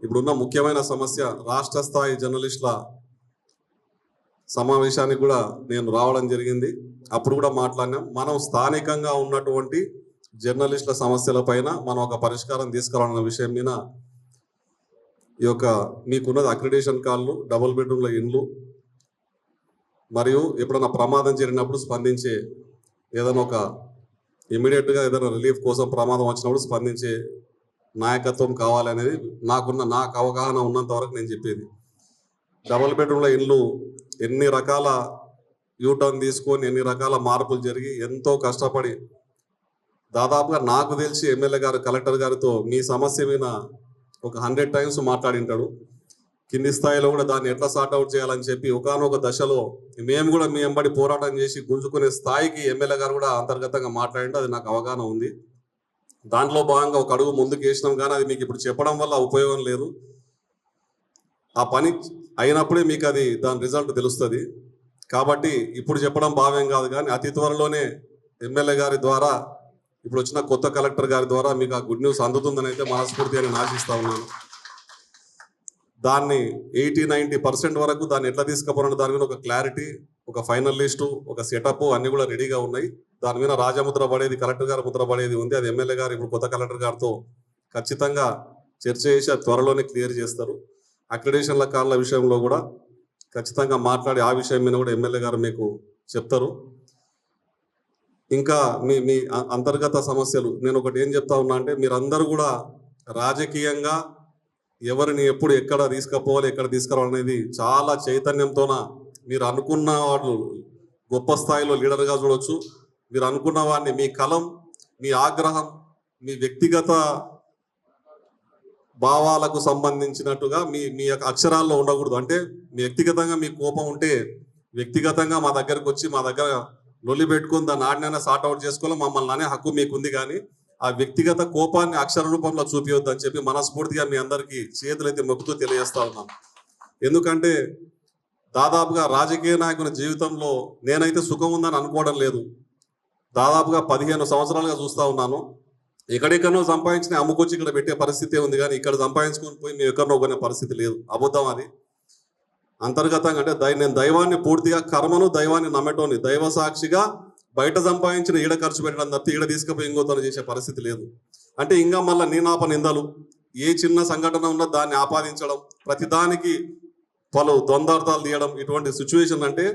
ఇప్పుడున్న ముఖ్యమైన సమస్య రాష్ట్ర స్థాయి జర్నలిస్టుల సమావేశానికి కూడా నేను రావడం జరిగింది. అప్పుడు కూడా మాట్లాడినాం. మనం స్థానికంగా ఉన్నటువంటి జర్నలిస్టుల సమస్యలపైన మనం ఒక పరిష్కారం తీసుకురావాలన్న విషయం మీద ఈ యొక్క మీకున్నది అక్రిడేషన్ కార్డులు, డబుల్ బెడ్రూమ్ల ఇండ్లు, మరియు ఎప్పుడైనా ప్రమాదం జరిగినప్పుడు స్పందించే ఏదైనా ఒక ఇమీడియట్గా ఏదైనా రిలీఫ్ కోసం ప్రమాదం వచ్చినప్పుడు స్పందించే నాయకత్వం కావాలనేది నాకు అవగాహన ఉన్నంత వరకు నేను చెప్పేది. డబుల్ బెడ్రూమ్ల ఇండ్లు ఎన్ని రకాల యూటర్న్ తీసుకొని ఎన్ని రకాల మార్పులు జరిగి ఎంతో కష్టపడి దాదాపుగా నాకు తెలిసి ఎమ్మెల్యే గారు కలెక్టర్ గారితో మీ సమస్య మీద ఒక 100 times మాట్లాడింటాడు. కింది స్థాయిలో కూడా దాన్ని ఎట్లా సార్ట్అవుట్ చేయాలని చెప్పి ఒకానొక దశలో మేము కూడా మీ వెంబడి పోరాటం చేసి గుంజుకునే స్థాయికి ఎమ్మెల్యే గారు కూడా అంతర్గతంగా మాట్లాడింటే అది నాకు అవగాహన ఉంది. దాంట్లో భాగంగా ఒక అడుగు ముందుకు వేసినాం, కానీ అది మీకు ఇప్పుడు చెప్పడం వల్ల ఉపయోగం లేదు. ఆ పని అయినప్పుడే మీకు అది దాని రిజల్ట్ తెలుస్తుంది. కాబట్టి ఇప్పుడు చెప్పడం భావ్యం కాదు, కానీ అతి త్వరలోనే ఎమ్మెల్యే గారి ద్వారా ఇప్పుడు వచ్చిన కొత్త కలెక్టర్ గారి ద్వారా మీకు ఆ గుడ్ న్యూస్ అందుతుందని అయితే మనస్ఫూర్తిగా నేను ఆశిస్తా ఉన్నాను. దాన్ని 80-90% వరకు దాన్ని ఎట్లా తీసుకుపోవాలని దాని మీద ఒక క్లారిటీ, ఒక ఫైనల్ లిస్టు, ఒక సెటప్ అన్ని కూడా రెడీగా ఉన్నాయి. దాని మీద రాజముద్ర పడేది, కలెక్టర్ గారు ముద్ర పడేది ఉంది. అది ఎమ్మెల్యే గారు ఇప్పుడు కొత్త కలెక్టర్ గారితో ఖచ్చితంగా చర్చ చేసి అది త్వరలోనే క్లియర్ చేస్తారు. అక్రిడేషన్ల కార్డుల విషయంలో కూడా ఖచ్చితంగా మాట్లాడి ఆ విషయం మీద కూడా ఎమ్మెల్యే గారు మీకు చెప్తారు. ఇంకా మీ మీ అంతర్గత సమస్యలు నేను ఒకటి ఏం చెప్తా ఉన్నా అంటే, మీరందరూ కూడా రాజకీయంగా ఎవరిని ఎప్పుడు ఎక్కడ తీసుకుపోవాలి, ఎక్కడ తీసుకురావాలనేది చాలా చైతన్యంతోన మీరు అనుకున్న వాళ్ళు గొప్ప స్థాయిలో లీడర్గా చూడవచ్చు. మీరు అనుకున్న వాడిని మీ కలం, మీ ఆగ్రహం, మీ వ్యక్తిగత భావాలకు సంబంధించినట్టుగా మీ మీ యొక్క అక్షరాల్లో ఉండకూడదు. అంటే మీ వ్యక్తిగతంగా మీ కోపం ఉంటే వ్యక్తిగతంగా మా దగ్గరకు వచ్చి మా దగ్గర లొల్లి పెట్టుకుని దాన్ని ఆడినైనా సార్ట్అవుట్ చేసుకోవాలి, మమ్మల్ని అనే హక్కు మీకు ఉంది. కానీ ఆ వ్యక్తిగత కోపాన్ని అక్షర రూపంలో చూపించొద్దు అని చెప్పి మనస్ఫూర్తిగా మీ అందరికీ చేతులైతే మొక్కుతూ తెలియజేస్తా ఉన్నాను. ఎందుకంటే దాదాపుగా రాజకీయ నాయకుని జీవితంలో నేనైతే సుఖం ఉందని అనుకోవడం లేదు. దాదాపుగా 15 సంవత్సరాలుగా చూస్తూ ఉన్నాను. ఎక్కడెక్కడో సంపాదించిన అమ్ముకొచ్చి ఇక్కడ పెట్టే పరిస్థితి ఉంది, కానీ ఇక్కడ సంపాదించుకొని పోయి మేము ఎక్కడో కొనే పరిస్థితి లేదు. అబద్ధం అది. అంతర్గతంగా అంటే నేను దైవాన్ని పూర్తిగా, కర్మను దైవాన్ని నమ్మటోని, దైవ సాక్షిగా బయట సంపాదించిన ఈడ ఖర్చు పెట్టడం తప్పితే ఈడ తీసుకుపోయి ఇంకోతను చేసే పరిస్థితి లేదు. అంటే ఇంకా మళ్ళీ నీనాప నిందలు, ఏ చిన్న సంఘటన ఉన్నా దాన్ని ఆపాదించడం, ప్రతిదానికి పలు ద్వంద్వార్థాలు తీయడం, ఇటువంటి సిచ్యువేషన్ అంటే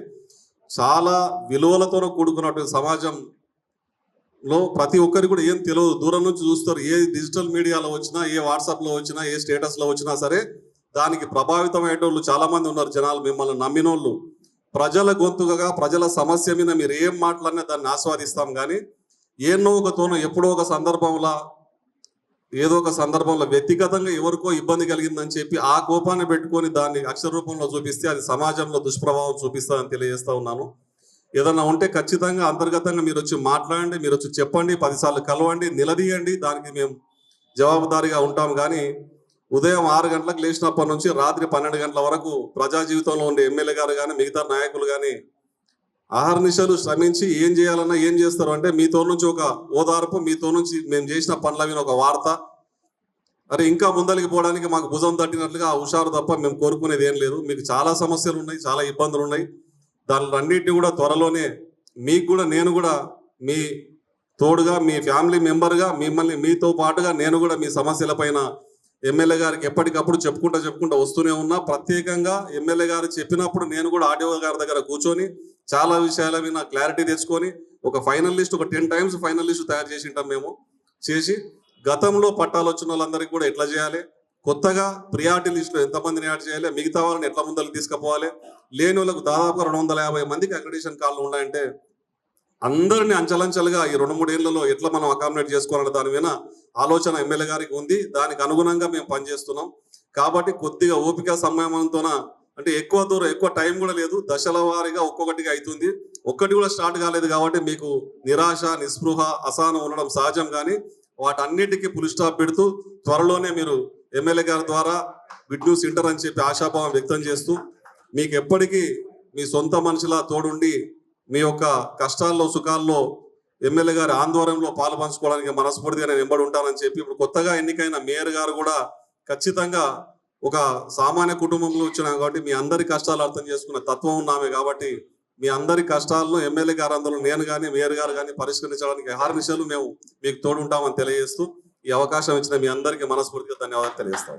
చాలా విలువలతో కూడుకున్నటువంటి సమాజంలో ప్రతి ఒక్కరికి కూడా ఏం తెలియదు. దూరం నుంచి చూస్తారు. ఏ డిజిటల్ మీడియాలో వచ్చినా, ఏ వాట్సాప్లో వచ్చినా, ఏ స్టేటస్లో వచ్చినా సరే దానికి ప్రభావితమయ్యేటోళ్ళు చాలా మంది ఉన్నారు. జనాలు మిమ్మల్ని నమ్మినోళ్ళు. ప్రజల గొంతుగా, ప్రజల సమస్య మీద మీరు ఏం మాట్లాడినా దాన్ని ఆస్వాదిస్తాం, కానీ ఏదో ఒకతోనో ఎప్పుడో ఒక సందర్భంలో ఏదో ఒక సందర్భంలో వ్యక్తిగతంగా ఎవరికో ఇబ్బంది కలిగిందని చెప్పి ఆ కోపాన్ని పెట్టుకొని దాన్ని అక్షర రూపంలో చూపిస్తే అది సమాజంలో దుష్ప్రభావం చూపిస్తుందని తెలియజేస్తా ఉన్నాను. ఏదన్నా ఉంటే ఖచ్చితంగా అంతర్గతంగా మీరు వచ్చి మాట్లాడండి, మీరు వచ్చి చెప్పండి, 10 సార్లు కలవండి, నిలదీయండి. దానికి మేము జవాబుదారీగా ఉంటాం. కానీ ఉదయం 6 గంటలకు లేచినప్పటి నుంచి రాత్రి 12 గంటల వరకు ప్రజా జీవితంలో ఉండే ఎమ్మెల్యే గారు కానీ మిగతా నాయకులు కానీ ఆహర్నిశలు శ్రమించి ఏం చేయాలన్నా ఏం చేస్తారు అంటే మీతో నుంచి ఒక ఓదార్పు, మీతో నుంచి మేము చేసిన పనుల మీద ఒక వార్త, అరే ఇంకా ముందలికి పోవడానికి మాకు భుజం తట్టినట్లుగా ఆ హుషారు తప్ప మేము కోరుకునేది ఏం లేదు. మీకు చాలా సమస్యలు ఉన్నాయి, చాలా ఇబ్బందులు ఉన్నాయి. దానిలన్నింటినీ కూడా త్వరలోనే మీకు కూడా నేను కూడా మీ తోడుగా, మీ ఫ్యామిలీ మెంబర్గా మిమ్మల్ని మీతో పాటుగా నేను కూడా మీ సమస్యలపైన ఎమ్మెల్యే గారికి ఎప్పటికప్పుడు చెప్పుకుంటా వస్తూనే ఉన్నా. ప్రత్యేకంగా ఎమ్మెల్యే గారు చెప్పినప్పుడు నేను కూడా ఆర్డీఓ గారి దగ్గర కూర్చొని చాలా విషయాల మీద క్లారిటీ తెచ్చుకొని ఒక ఫైనల్ లిస్ట్, ఒక 10 times ఫైనల్ లిస్ట్ తయారు చేసి ఉంటాం. మేము చేసి గతంలో పట్టాలు వచ్చిన వాళ్ళందరికీ కూడా ఎట్లా చేయాలి, కొత్తగా ప్రియారిటీ లిస్టులో ఎంతమందిని యాడ్ చేయాలి, మిగతా వాళ్ళని ఎట్లా ముందరికి తీసుకుపోవాలి, లేని వాళ్ళకు దాదాపుగా 250 మందికి అక్రిడేషన్ కార్డులు ఉన్నాయంటే అందరినీ అంచలంచలుగా ఈ 2-3 ఏళ్లలో ఎట్లా మనం అకామిడేట్ చేసుకోవాలనే దాని మీద ఆలోచన ఎమ్మెల్యే గారికి ఉంది. దానికి అనుగుణంగా మేము పనిచేస్తున్నాం. కాబట్టి కొద్దిగా ఓపిక సంయమనంతోన, అంటే ఎక్కువ దూరం ఎక్కువ టైం కూడా లేదు, దశల వారీగా ఒక్కొక్కటిగా అవుతుంది. ఒక్కటి కూడా స్టార్ట్ కాలేదు కాబట్టి మీకు నిరాశ, నిస్పృహ, అసహనం ఉండడం సహజం. కానీ వాటన్నిటికీ ఫుల్ స్టాప్ పెడుతూ త్వరలోనే మీరు ఎమ్మెల్యే గారి ద్వారా గుడ్ న్యూస్ ఇంటర్ అని చెప్పి ఆశాభావం వ్యక్తం చేస్తూ మీకు ఎప్పటికీ మీ సొంత మనుషుల తోడుండి మీ యొక్క కష్టాల్లో సుఖాల్లో ఎమ్మెల్యే గారి ఆందోళనలో పాలు పంచుకోవడానికి మనస్ఫూర్తిగా నేను వెంబడి ఉంటానని చెప్పి ఇప్పుడు కొత్తగా ఎన్నికైన మేయర్ గారు కూడా ఖచ్చితంగా ఒక సామాన్య కుటుంబంలో వచ్చినాం కాబట్టి మీ అందరి కష్టాలు అర్థం చేసుకున్న తత్వం ఉన్నామే కాబట్టి మీ అందరి కష్టాలను ఎమ్మెల్యే గారు అందరూ నేను కానీ మేయర్ గారు కానీ పరిష్కరించడానికి అహర్నిశలు మేము మీకు తోడు ఉంటామని తెలియజేస్తూ ఈ అవకాశం ఇచ్చిన మీ అందరికీ మనస్ఫూర్తిగా ధన్యవాదాలు తెలియజేస్తాం.